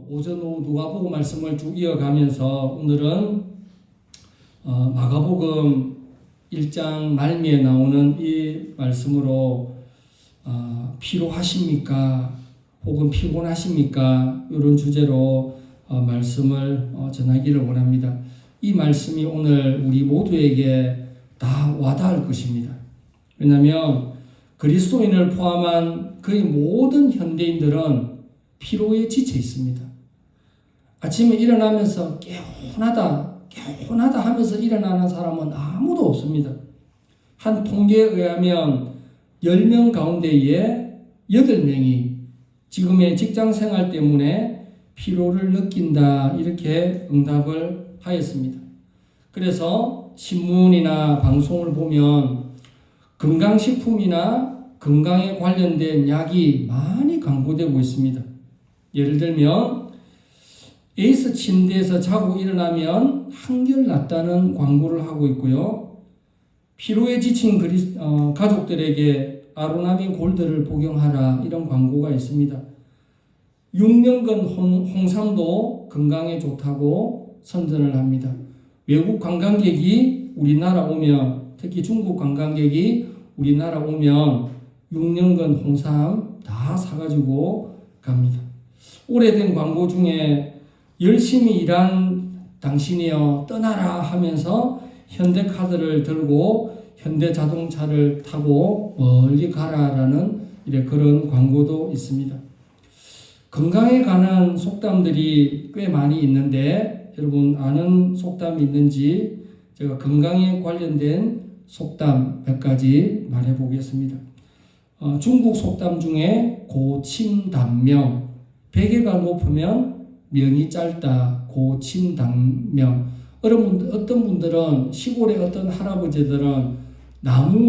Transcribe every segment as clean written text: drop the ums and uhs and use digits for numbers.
오전 오후 누가복음 말씀을 쭉 이어가면서 오늘은 마가복음 1장 말미에 나오는 이 말씀으로 피로하십니까? 혹은 피곤하십니까? 이런 주제로 말씀을 전하기를 원합니다. 이 말씀이 오늘 우리 모두에게 다 와닿을 것입니다. 왜냐하면 그리스도인을 포함한 거의 모든 현대인들은 피로에 지쳐 있습니다. 아침에 일어나면서 개운하다 하면서 일어나는 사람은 아무도 없습니다. 한 통계에 의하면 10명 가운데에 8명이 지금의 직장 생활 때문에 피로를 느낀다, 이렇게 응답을 하였습니다. 그래서 신문이나 방송을 보면 건강식품이나 건강에 관련된 약이 많이 광고되고 있습니다. 예를 들면 에이스 침대에서 자고 일어나면 한결 낫다는 광고를 하고 있고요. 피로에 지친 가족들에게 아로나민 골드를 복용하라, 이런 광고가 있습니다. 6년근 홍삼도 건강에 좋다고 선전을 합니다. 외국 관광객이 우리나라 오면, 특히 중국 관광객이 우리나라 오면 6년근 홍삼 다 사가지고 갑니다. 오래된 광고 중에 열심히 일한 당신이여 떠나라 하면서 현대카드를 들고 현대자동차를 타고 멀리 가라라는 그런 광고도 있습니다. 건강에 관한 속담들이 꽤 많이 있는데 여러분 아는 속담이 있는지 제가 건강에 관련된 속담 몇 가지 말해 보겠습니다. 중국 속담 중에 고침단명, 베개가 높으면 명이 짧다, 고침단명. 어떤 분들은 시골의 어떤 할아버지들은 나무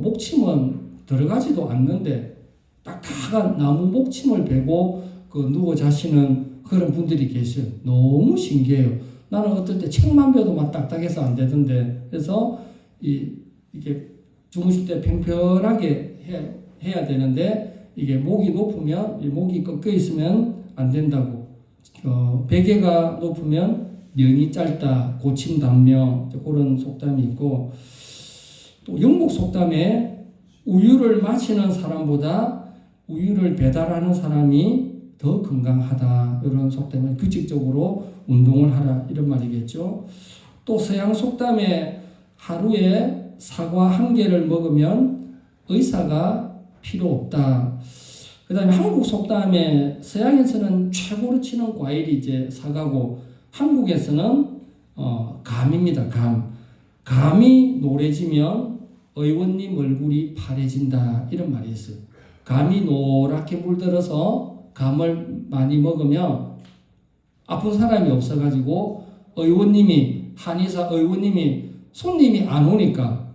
목침은 들어가지도 않는데 딱딱한 나무 목침을 베고 누워 자시는 그런 분들이 계셔요. 너무 신기해요. 나는 어떨 때 책만 벼도 막 딱딱해서 안 되던데, 그래서 이게 주무실 때 평평하게 해야 되는데 이게 목이 높으면, 목이 꺾여 있으면 안 된다고. 베개가 높으면 명이 짧다, 고침단명, 그런 속담이 있고, 또 영국 속담에 우유를 마시는 사람보다 우유를 배달하는 사람이 더 건강하다, 이런 속담을 규칙적으로 운동을 하라, 이런 말이겠죠. 또 서양 속담에 하루에 사과 1개를 먹으면 의사가 필요 없다. 그 다음에 한국 속담에 서양에서는 최고로 치는 과일이 이제 사과고, 한국에서는 감입니다. 감이 노래지면 의원님 얼굴이 파래진다, 이런 말이 있어요. 감이 노랗게 물들어서 감을 많이 먹으면 아픈 사람이 없어가지고 한의사 의원님이 손님이 안 오니까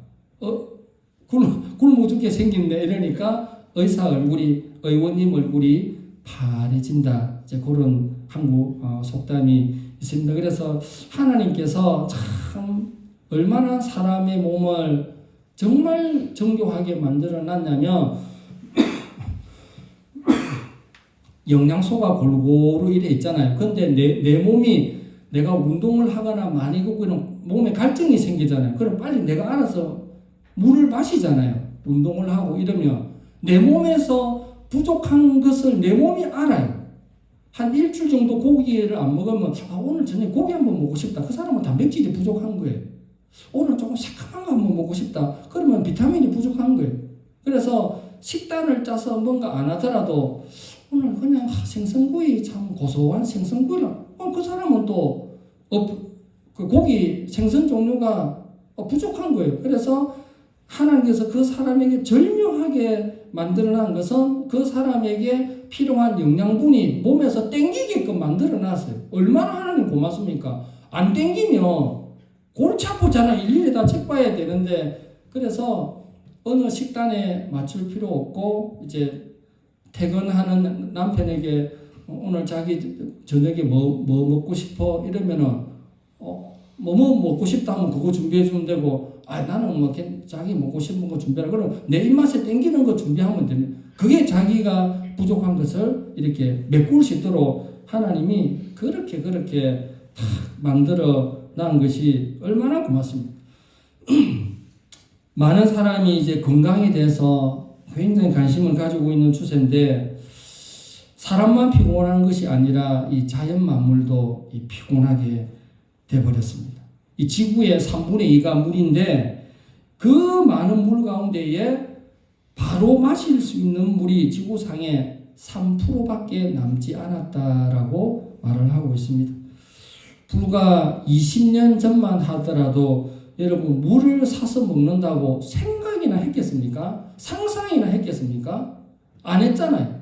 굶어 죽게 생겼네, 이러니까 의원님 얼굴이 파래진다, 이제 그런 한국 속담이 있습니다. 그래서 하나님께서 참 얼마나 사람의 몸을 정말 정교하게 만들어 놨냐면 영양소가 골고루 이래 있잖아요. 근데 내 몸이, 내가 운동을 하거나 많이 걷고 이런 몸에 갈증이 생기잖아요. 그럼 빨리 내가 알아서 물을 마시잖아요. 운동을 하고 이러면 내 몸에서 부족한 것을 내 몸이 알아요. 한 일주일 정도 고기를 안 먹으면 오늘 저녁에 고기 한번 먹고 싶다. 그 사람은 단백질이 부족한 거예요. 오늘 조금 새콤한 거 한번 먹고 싶다. 그러면 비타민이 부족한 거예요. 그래서 식단을 짜서 뭔가 안 하더라도 오늘 그냥 생선구이, 참 고소한 생선구이를, 그 사람은 또 그 고기 생선 종류가 부족한 거예요. 그래서 하나님께서 그 사람에게 절묘하게 만들어놓은 것은 그 사람에게 필요한 영양분이 몸에서 땡기게끔 만들어놨어요. 얼마나 하나님 고맙습니까? 안 땡기면 골치 아프잖아. 일일이 다 책 봐야 되는데. 그래서 어느 식단에 맞출 필요 없고, 이제 퇴근하는 남편에게 오늘 자기 저녁에 뭐 먹고 싶어? 이러면은 뭐 먹고 싶다 하면 그거 준비해 주면 되고, 나는 뭐 자기 먹고 싶은 거 준비하라. 그럼 내 입맛에 땡기는 거 준비하면 됩니다. 그게 자기가 부족한 것을 이렇게 메꿀 수 있도록 하나님이 그렇게 만들어 난 것이 얼마나 고맙습니다. 많은 사람이 이제 건강에 대해서 굉장히 관심을 가지고 있는 추세인데, 사람만 피곤한 것이 아니라 이 자연 만물도 피곤하게 되어버렸습니다. 이 지구의 3분의 2가 물인데, 그 많은 물 가운데에 바로 마실 수 있는 물이 지구상에 3%밖에 남지 않았다라고 말을 하고 있습니다. 불과 20년 전만 하더라도 여러분, 물을 사서 먹는다고 생각이나 했겠습니까? 상상이나 했겠습니까? 안 했잖아요.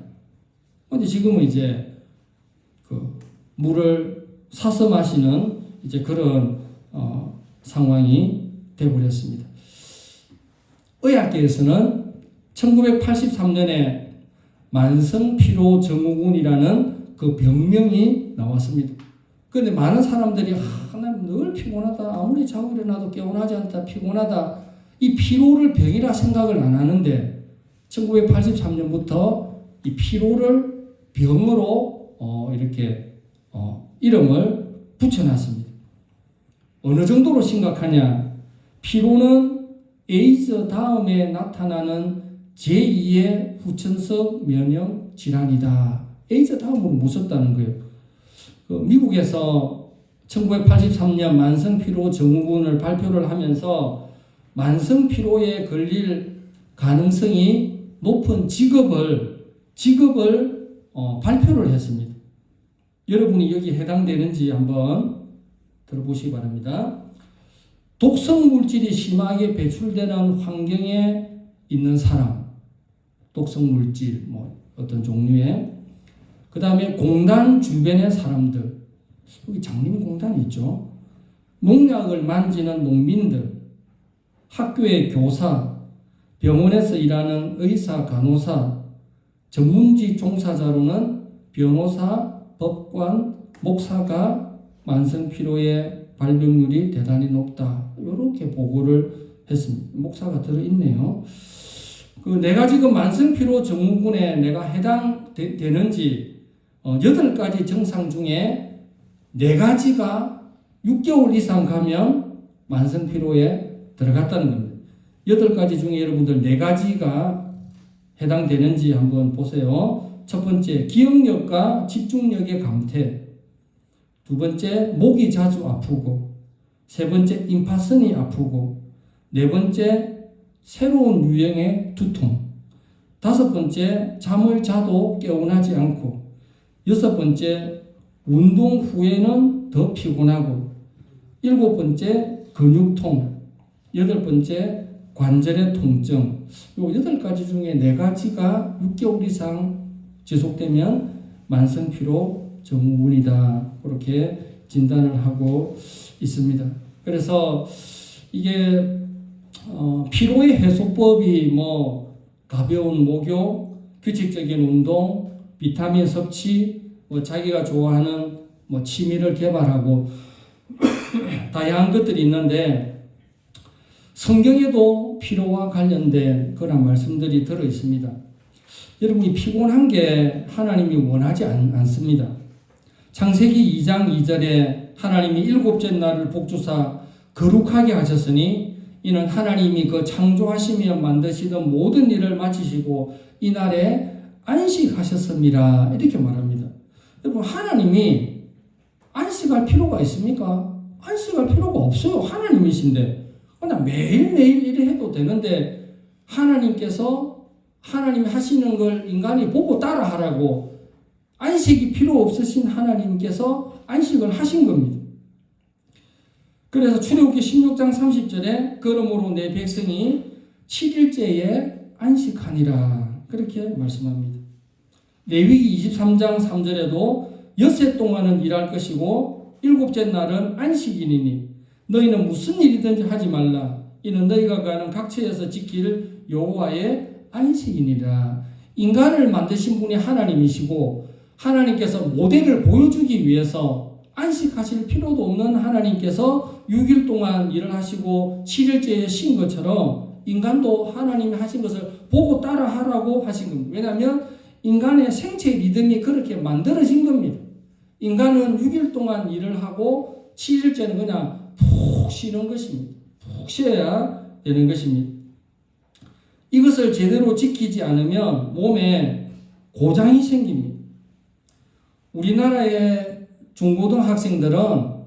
근데 지금은 이제 물을 사서 마시는 이제 그런 상황이 되어버렸습니다. 의학계에서는 1983년에 만성피로증후군이라는 그 병명이 나왔습니다. 그런데 많은 사람들이 난 늘 피곤하다, 아무리 자고 일어나도 개운하지 않다, 피곤하다, 이 피로를 병이라 생각을 안 하는데 1983년부터 이 피로를 병으로 이렇게 이름을 붙여놨습니다. 어느 정도로 심각하냐? 피로는 에이즈 다음에 나타나는 제2의 후천성 면역 질환이다. 에이즈 다음으로 무섭다는 거예요. 미국에서 1983년 만성피로증후군을 발표를 하면서 만성피로에 걸릴 가능성이 높은 직업을 발표를 했습니다. 여러분이 여기 해당되는지 한번 들어보시기 바랍니다. 독성 물질이 심하게 배출되는 환경에 있는 사람, 독성 물질 어떤 종류의, 그 다음에 공단 주변의 사람들, 여기 장림공단이 있죠. 농약을 만지는 농민들, 학교의 교사, 병원에서 일하는 의사, 간호사, 전문직 종사자로는 변호사, 법관, 목사가 만성피로의 발병률이 대단히 높다. 이렇게 보고를 했습니다. 목사가 들어있네요. 내가 지금 만성피로증후군에 내가 해당되는지 8가지 증상 중에 4가지가 6개월 이상 가면 만성피로에 들어갔다는 겁니다. 8가지 중에 여러분들 4가지가 해당되는지 한번 보세요. 첫 번째, 기억력과 집중력의 감퇴. 두 번째, 목이 자주 아프고. 세 번째, 임파선이 아프고. 네 번째, 새로운 유형의 두통. 다섯 번째, 잠을 자도 개운하지 않고. 여섯 번째, 운동 후에는 더 피곤하고. 일곱 번째, 근육통. 여덟 번째, 관절의 통증. 요 8가지 중에 4가지가 6개월 이상 지속되면 만성피로 증후군이다. 그렇게 진단을 하고 있습니다. 그래서 이게 피로의 해소법이 가벼운 목욕, 규칙적인 운동, 비타민 섭취, 자기가 좋아하는 취미를 개발하고 다양한 것들이 있는데, 성경에도 피로와 관련된 그런 말씀들이 들어 있습니다. 여러분이 피곤한 게 하나님이 원하지 않습니다. 창세기 2장 2절에 하나님이 7째 날을 복주사 거룩하게 하셨으니 이는 하나님이 그 창조하시며 만드시던 모든 일을 마치시고 이날에 안식하셨습니다. 이렇게 말합니다. 여러분, 하나님이 안식할 필요가 있습니까? 안식할 필요가 없어요. 하나님이신데. 그냥 매일매일 일을 해도 되는데, 하나님이 하시는 걸 인간이 보고 따라하라고 안식이 필요 없으신 하나님께서 안식을 하신 겁니다. 그래서 출애굽기 16장 30절에 그러므로 내 백성이 7일째에 안식하니라. 그렇게 말씀합니다. 레위기 23장 3절에도 엿새 동안은 일할 것이고 7째 날은 안식일이니 너희는 무슨 일이든지 하지 말라. 이는 너희가 가는 각처에서 지킬 여호와의 안식이니라. 인간을 만드신 분이 하나님이시고 하나님께서 모델을 보여주기 위해서 안식하실 필요도 없는 하나님께서 6일 동안 일을 하시고 7일째에 쉰 것처럼 인간도 하나님이 하신 것을 보고 따라하라고 하신 겁니다. 왜냐하면 인간의 생체 리듬이 그렇게 만들어진 겁니다. 인간은 6일 동안 일을 하고 7일째는 그냥 푹 쉬는 것입니다. 푹 쉬어야 되는 것입니다. 이것을 제대로 지키지 않으면 몸에 고장이 생깁니다. 우리나라의 중고등학생들은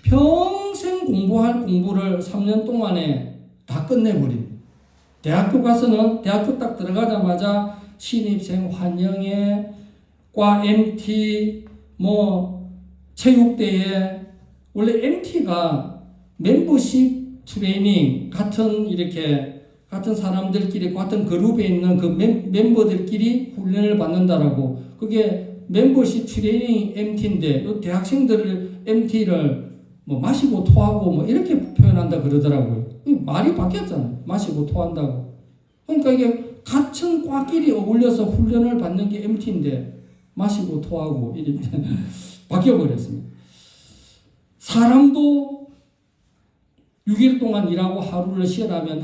평생 공부할 공부를 3년 동안에 다 끝내버립니다. 대학교 가서는 대학교 딱 들어가자마자 신입생 환영회, 과 MT, 체육대회, 원래 MT가 멤버십 트레이닝 같은 사람들끼리 같은 그룹에 있는 그 멤버들끼리 훈련을 받는다라고 그게 멤버십 트레이닝 MT인데 요 대학생들 MT를 마시고 토하고 이렇게 표현한다 그러더라고요. 말이 바뀌었잖아요. 마시고 토한다고. 그러니까 이게 같은 과끼리 어울려서 훈련을 받는 게 MT인데 마시고 토하고 이렇게 바뀌어버렸습니다. 사람도 6일 동안 일하고 하루를 쉬어라면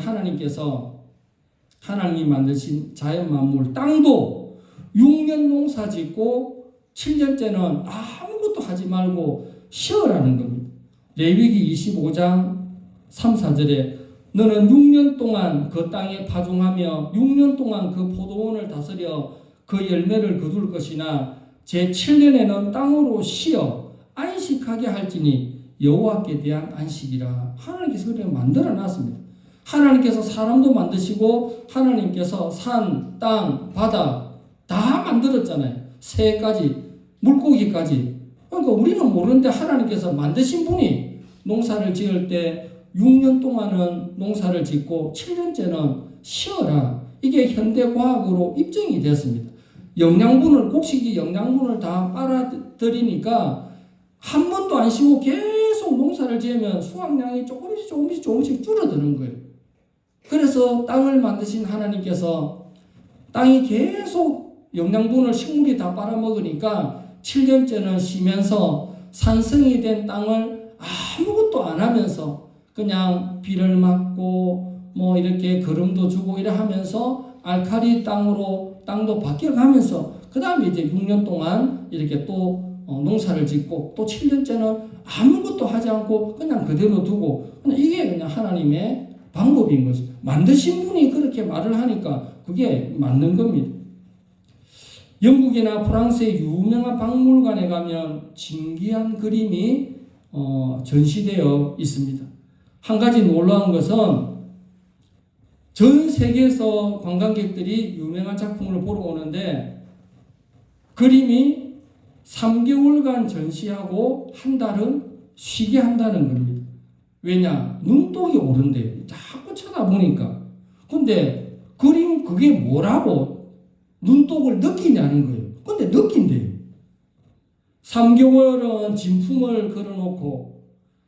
하나님이 만드신 자연 만물 땅도 6년 농사 짓고 7년째는 아무것도 하지 말고 쉬어라는 겁니다. 레위기 25장 3, 4절에 너는 6년 동안 그 땅에 파종하며 6년 동안 그 포도원을 다스려 그 열매를 거둘 것이나 제7년에는 땅으로 쉬어 안식하게 할지니 여호와께 대한 안식이라. 하나님께서 그렇게 만들어 놨습니다. 하나님께서 사람도 만드시고 하나님께서 산, 땅, 바다 다 만들었잖아요. 새까지, 물고기까지. 그러니까 우리는 모르는데 하나님께서 만드신 분이 농사를 지을 때 6년 동안은 농사를 짓고 7년째는 쉬어라. 이게 현대과학으로 입증이 됐습니다. 곡식이 영양분을 다 빨아들이니까 한 번도 안 쉬고 계속 농사를 지으면 수확량이 조금씩 줄어드는 거예요. 그래서 땅을 만드신 하나님께서 땅이 계속 영양분을 식물이 다 빨아먹으니까 7년째는 쉬면서 산성이 된 땅을 아무것도 안 하면서 그냥 비를 맞고 이렇게 거름도 주고 이래 하면서 알칼리 땅도 바뀌어가면서 그 다음에 이제 6년 동안 이렇게 또 농사를 짓고 또 7년째는 아무것도 하지 않고 그냥 그대로 두고 이게 그냥 하나님의 방법인 거죠. 만드신 분이 그렇게 말을 하니까 그게 맞는 겁니다. 영국이나 프랑스의 유명한 박물관에 가면 신기한 그림이 전시되어 있습니다. 한 가지 놀라운 것은 전 세계에서 관광객들이 유명한 작품을 보러 오는데 그림이 3개월간 전시하고 한 달은 쉬게 한다는 겁니다. 왜냐? 눈독이 오른대요. 자꾸 쳐다보니까. 근데 그림 그게 뭐라고 눈독을 느끼냐는 거예요. 근데 느낀대요. 3개월은 진품을 걸어놓고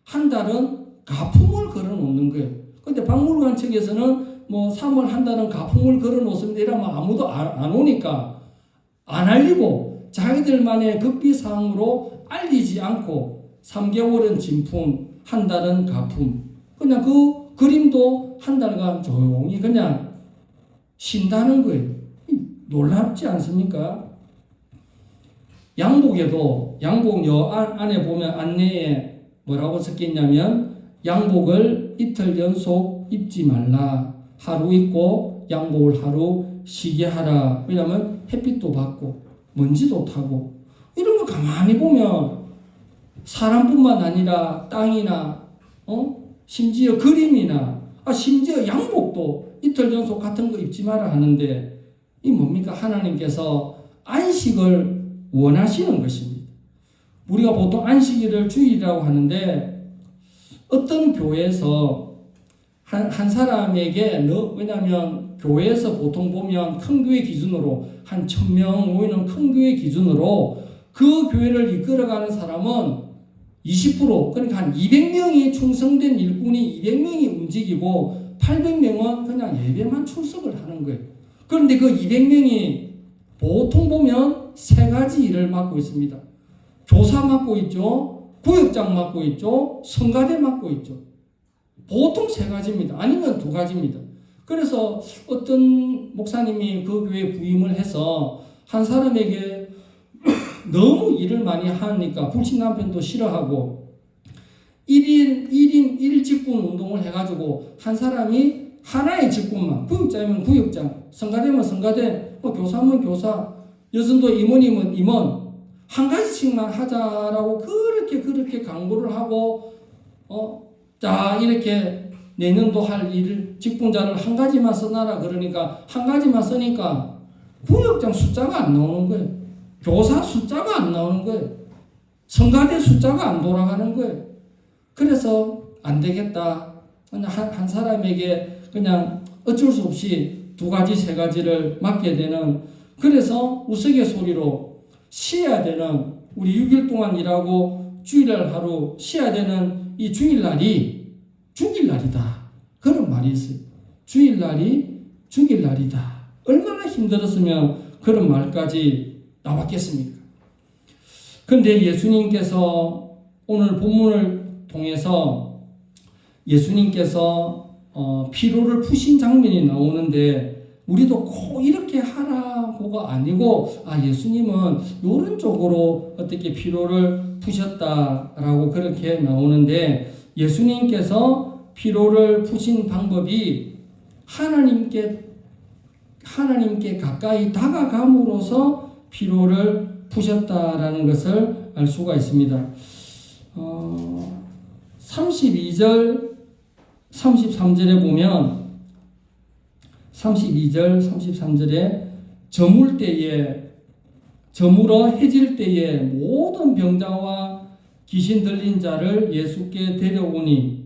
한 달은 가품을 걸어놓는 거예요. 근데 박물관 측에서는 3월 한 달은 가품을 걸어놓습니다 이러면 아무도 안 오니까 안 알리고 자기들만의 극비사항으로 알리지 않고 3개월은 진품, 한 달은 가품. 그냥 그 그림도 한 달간 조용히 그냥 쉰다는 거예요. 놀랍지 않습니까? 양복에도 양복 안에 보면 안내에 뭐라고 적혀있냐면 양복을 이틀 연속 입지 말라. 하루 입고 양복을 하루 쉬게 하라. 왜냐하면 햇빛도 받고 먼지도 타고 이런 거 가만히 보면 사람뿐만 아니라 땅이나 심지어 그림이나 심지어 양복도 이틀 연속 같은 거 입지 마라 하는데 이 뭡니까? 하나님께서 안식을 원하시는 것입니다. 우리가 보통 안식일을 주일이라고 하는데 어떤 교회에서 한 사람에게 왜냐하면 교회에서 보통 보면 큰 교회 기준으로 한 1000명 모이는 큰 교회 기준으로 그 교회를 이끌어가는 사람은 20% 그러니까 한 200명이 충성된 일꾼이 200명이 움직이고 800명은 그냥 예배만 출석을 하는 거예요. 그런데 그 200명이 보통 보면 세 가지 일을 맡고 있습니다. 교사 맡고 있죠. 구역장 맡고 있죠. 성가대 맡고 있죠. 보통 세 가지입니다. 아니면 두 가지입니다. 그래서 어떤 목사님이 그 교회에 부임을 해서 한 사람에게 너무 일을 많이 하니까 불신 남편도 싫어하고 1인 1직분 운동을 해가지고 한 사람이 하나의 직분만, 구역장이면 구역장, 성가대면 성가대, 교사면 교사, 여전도 임원이면 임원, 한 가지씩만 하자라고 그렇게 광고를 하고, 자, 이렇게 내년도 할 일, 직분자를 한 가지만 써놔라 그러니까, 한 가지만 쓰니까 구역장 숫자가 안 나오는 거예요. 교사 숫자가 안 나오는 거예요. 성가대 숫자가 안 돌아가는 거예요. 그래서 안 되겠다. 그냥 한 사람에게 그냥 어쩔 수 없이 2가지, 3가지를 맡게 되는, 그래서 우스갯소리로 쉬어야 되는, 우리 6일 동안 일하고 주일날 하루 쉬어야 되는 이 주일날이 죽일날이다. 그런 말이 있어요. 주일날이 죽일날이다. 얼마나 힘들었으면 그런 말까지 나왔겠습니까? 그런데 예수님께서 오늘 본문을 통해서 예수님께서 피로를 푸신 장면이 나오는데, 우리도 꼭 이렇게 하라고가 아니고, 예수님은 이런 쪽으로 어떻게 피로를 푸셨다라고 그렇게 나오는데, 예수님께서 피로를 푸신 방법이 하나님께 가까이 다가감으로써 피로를 푸셨다라는 것을 알 수가 있습니다. 32절, 33절에 보면 32절, 33절에 저물어 해질 때에 모든 병자와 귀신 들린 자를 예수께 데려오니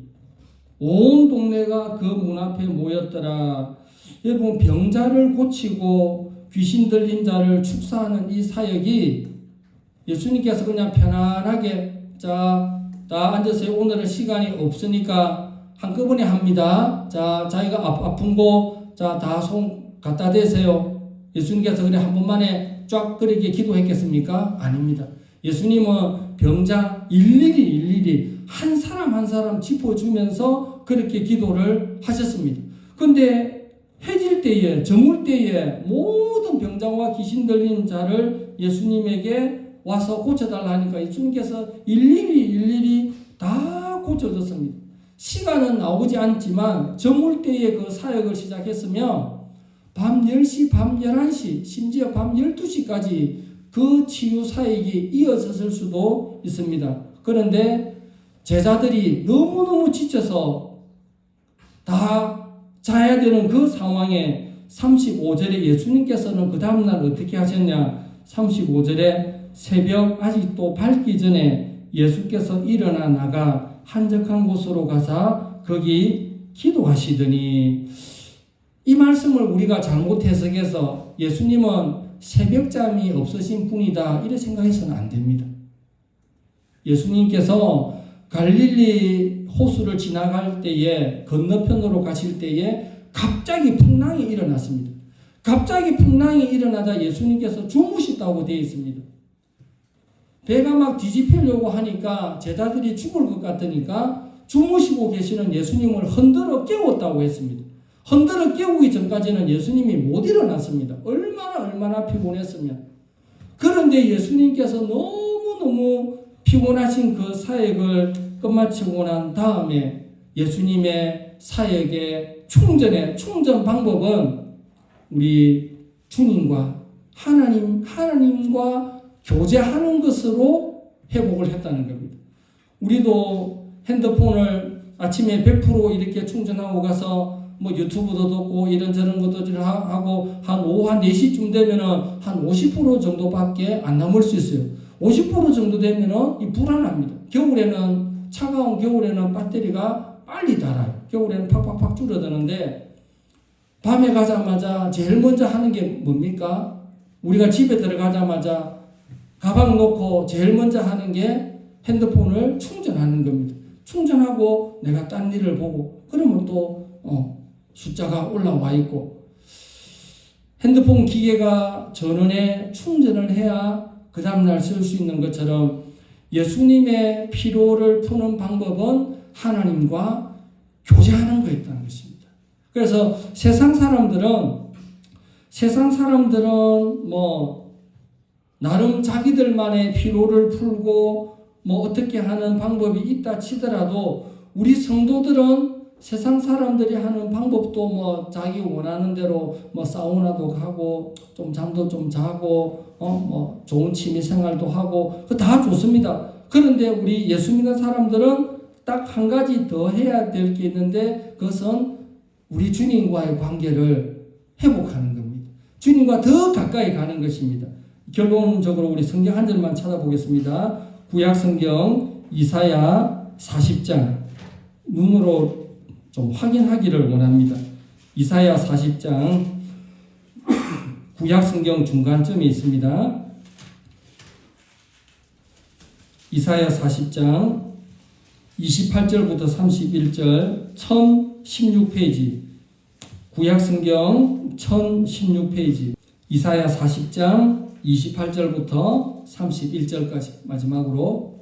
온 동네가 그 문 앞에 모였더라. 여러분, 병자를 고치고 귀신 들린 자를 축사하는 이 사역이 예수님께서 그냥 편안하게 자, 다 앉으세요. 오늘은 시간이 없으니까 한꺼번에 합니다. 자, 자기가 아픈 거, 자, 다 손 갖다 대세요. 예수님께서 그래 한 번만에 쫙 그렇게 기도했겠습니까? 아닙니다. 예수님은 병자 일일이 한 사람 한 사람 짚어주면서 그렇게 기도를 하셨습니다. 그런데 해질 때에, 저물 때에 모든 병자와 귀신 들린 자를 예수님에게 와서 고쳐달라 하니까 예수님께서 일일이 다 고쳐줬습니다. 시간은 나오지 않지만 저물 때에 그 사역을 시작했으면 밤 10시, 밤 11시, 심지어 밤 12시까지 그 치유 사역이 이어졌을 수도 있습니다. 그런데 제자들이 너무너무 지쳐서 다 자야 되는 그 상황에 35절에 예수님께서는 그 다음날 어떻게 하셨냐? 35절에 새벽 아직도 밝기 전에 예수께서 일어나 나가 한적한 곳으로 가사 거기 기도하시더니, 이 말씀을 우리가 잘못 해석해서 예수님은 새벽잠이 없으신 분이다 이렇게 생각해서는 안 됩니다. 예수님께서 갈릴리 호수를 지나갈 때에, 건너편으로 가실 때에 갑자기 풍랑이 일어났습니다. 갑자기 풍랑이 일어나자 예수님께서 주무셨다고 되어 있습니다. 배가 막 뒤집히려고 하니까 제자들이 죽을 것 같으니까 주무시고 계시는 예수님을 흔들어 깨웠다고 했습니다. 흔들어 깨우기 전까지는 예수님이 못 일어났습니다. 얼마나 피곤했으면. 그런데 예수님께서 너무너무 피곤하신 그 사역을 끝마치고 난 다음에 예수님의 사역의 충전 방법은 우리 주님과 하나님과 교제하는 것으로 회복을 했다는 겁니다. 우리도 핸드폰을 아침에 100% 이렇게 충전하고 가서 뭐 유튜브도 듣고 이런저런 것들 하고 한 오후 한 4시쯤 되면은 한 50% 정도밖에 안 남을 수 있어요. 50% 정도 되면은 이 불안합니다. 겨울에는, 차가운 겨울에는 배터리가 빨리 닳아요. 겨울에는 팍팍팍 줄어드는데, 밤에 가자마자 제일 먼저 하는 게 뭡니까? 우리가 집에 들어가자마자 가방 놓고 제일 먼저 하는 게 핸드폰을 충전하는 겁니다. 충전하고 내가 딴 일을 보고, 그러면 또 숫자가 올라와 있고, 핸드폰 기계가 전원에 충전을 해야 그 다음날 쓸 수 있는 것처럼 예수님의 피로를 푸는 방법은 하나님과 교제하는 거였다는 것입니다. 그래서 세상 사람들은 뭐 나름 자기들만의 피로를 풀고 뭐 어떻게 하는 방법이 있다 치더라도 우리 성도들은 세상 사람들이 하는 방법도 뭐 자기 원하는 대로 뭐 사우나도 가고 좀 잠도 좀 자고 뭐 좋은 취미 생활도 하고 그 다 좋습니다. 그런데 우리 예수 믿는 사람들은 딱 한 가지 더 해야 될 게 있는데 그것은 우리 주님과의 관계를 회복하는 겁니다. 주님과 더 가까이 가는 것입니다. 결론적으로 우리 성경 한 절만 찾아보겠습니다. 구약 성경 이사야 40장 눈으로 좀 확인하기를 원합니다. 이사야 40장 구약 성경 중간쯤에 있습니다. 이사야 40장 28절부터 31절 1016페이지 구약 성경 1016페이지 이사야 40장 28절부터 31절까지 마지막으로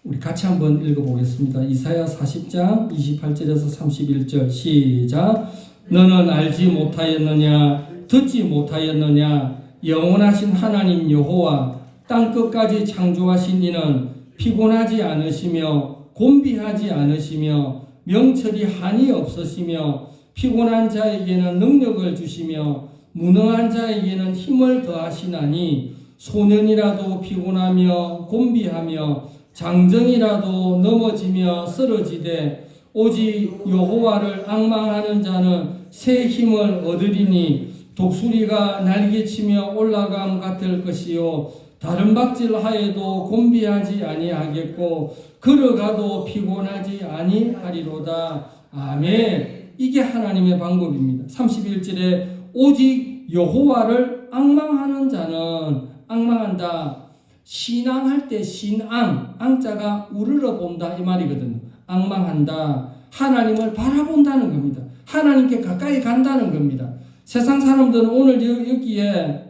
우리 같이 한번 읽어보겠습니다. 이사야 40장 28절에서 31절 시작. 너는 알지 못하였느냐 듣지 못하였느냐 영원하신 하나님 여호와 땅끝까지 창조하신 이는 피곤하지 않으시며 곤비하지 않으시며 명철이 한이 없으시며 피곤한 자에게는 능력을 주시며 무능한 자에게는 힘을 더하시나니 소년이라도 피곤하며 곤비하며 장정이라도 넘어지며 쓰러지되 오직 여호와를 앙망하는 자는 새 힘을 얻으리니 독수리가 날개치며 올라감 같을 것이요 다른 박질하여도 곤비하지 아니하겠고 걸어가도 피곤하지 아니하리로다. 아멘. 이게 하나님의 방법입니다. 31절에 오직 여호와를 앙망하는 자는 앙망한다. 신앙할 때 신앙, 앙자가 우러러 본다 이 말이거든요. 앙망한다. 하나님을 바라본다는 겁니다. 하나님께 가까이 간다는 겁니다. 세상 사람들은 오늘 여기에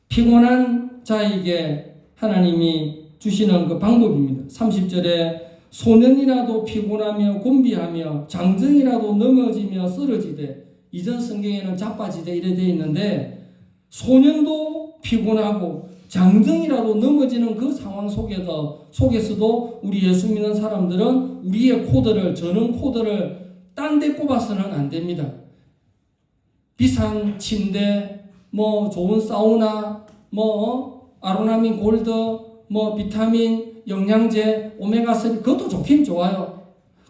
피곤한 자에게 하나님이 주시는 그 방법입니다. 30절에 소년이라도 피곤하며 곤비하며 장정이라도 넘어지며 쓰러지되 이전 성경에는 자빠지되 이래 되어 있는데 소년도 피곤하고 장정이라도 넘어지는 그 상황 속에서도 우리 예수 믿는 사람들은 우리의 코드를 저는 코드를 딴 데 꼽아서는 안 됩니다. 비싼 침대, 뭐 좋은 사우나, 뭐 아로나민 골드, 뭐 비타민, 영양제, 오메가3 그것도 좋긴 좋아요.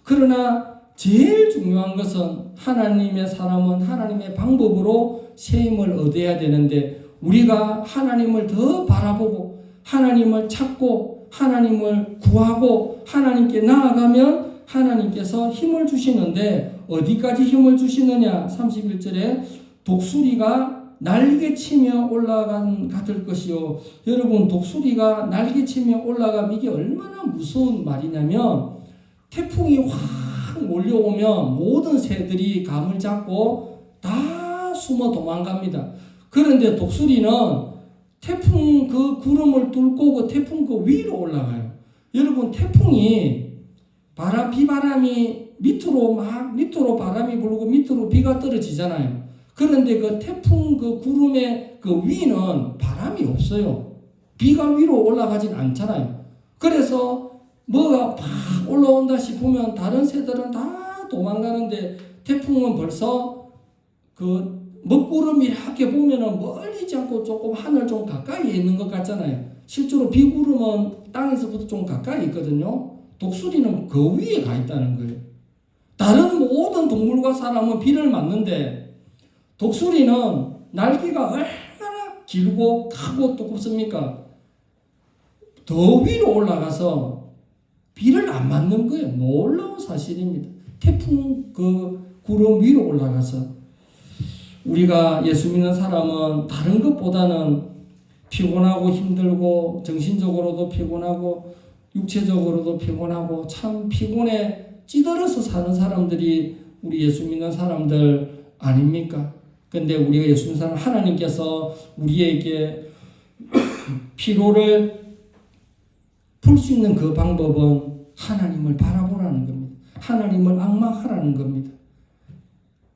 그러나 제일 중요한 것은 하나님의 사람은 하나님의 방법으로 새 힘을 얻어야 되는데 우리가 하나님을 더 바라보고 하나님을 찾고 하나님을 구하고 하나님께 나아가면 하나님께서 힘을 주시는데 어디까지 힘을 주시느냐 31절에 독수리가 날개치며 올라간 같을 것이요. 여러분 독수리가 날개치며 올라가면 이게 얼마나 무서운 말이냐면 태풍이 확 몰려오면 모든 새들이 감을 잡고 다 숨어 도망갑니다. 그런데 독수리는 태풍 그 구름을 뚫고 그 태풍 그 위로 올라가요. 여러분 태풍이 비바람이 밑으로 바람이 불고 밑으로 비가 떨어지잖아요. 그런데 그 태풍 그 구름의 그 위는 바람이 없어요. 비가 위로 올라가진 않잖아요. 그래서 뭐가 팍 올라온다 싶으면 다른 새들은 다 도망가는데 태풍은 벌써 그 먹구름이 이렇게 보면은 멀리지 않고 조금 하늘 좀 가까이에 있는 것 같잖아요. 실제로 비구름은 땅에서부터 좀 가까이 있거든요. 독수리는 그 위에 가 있다는 거예요. 다른 모든 동물과 사람은 비를 맞는데 독수리는 날개가 얼마나 길고 크고 두껍습니까? 더 위로 올라가서 비를 안 맞는 거예요. 놀라운 사실입니다. 태풍 그 구름 위로 올라가서 우리가 예수 믿는 사람은 다른 것보다는 피곤하고 힘들고 정신적으로도 피곤하고 육체적으로도 피곤하고 참 피곤해 찌들어서 사는 사람들이 우리 예수 믿는 사람들 아닙니까? 근데 우리가 예수 믿는 사람 하나님께서 우리에게 피로를 풀 수 있는 그 방법은 하나님을 바라보라는 겁니다. 하나님을 앙망하라는 겁니다.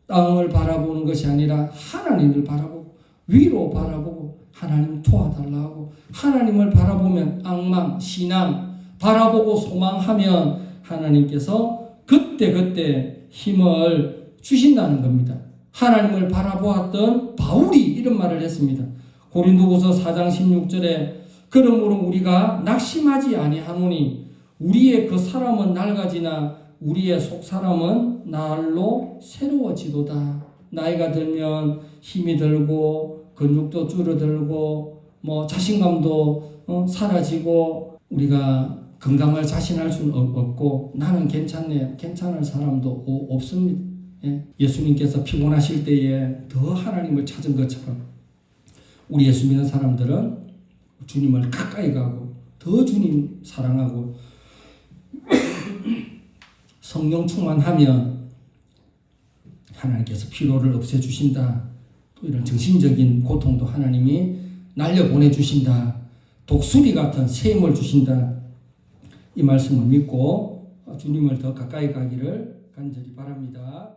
땅을 바라보는 것이 아니라 하나님을 바라보고 위로 바라보고 하나님 하나님 도와달라고 하나님을 바라보면 악망, 신앙 바라보고 소망하면 하나님께서 그때 힘을 주신다는 겁니다. 하나님을 바라보았던 바울이 이런 말을 했습니다. 고린도후서 4장 16절에 그러므로 우리가 낙심하지 아니하노니 우리의 그 사람은 낡아지나 우리의 속 사람은 날로 새로워지도다. 나이가 들면 힘이 들고 근육도 줄어들고 자신감도 사라지고 우리가 건강을 자신할 수는 없고 나는 괜찮네 괜찮은 사람도 없습니다. 예수님께서 피곤하실 때에 더 하나님을 찾은 것처럼 우리 예수 믿는 사람들은 주님을 가까이 가고 더 주님 사랑하고 성령 충만하면 하나님께서 피로를 없애주신다. 또 이런 정신적인 고통도 하나님이 날려보내주신다. 독수리 같은 새 힘을 주신다. 이 말씀을 믿고 주님을 더 가까이 가기를 간절히 바랍니다.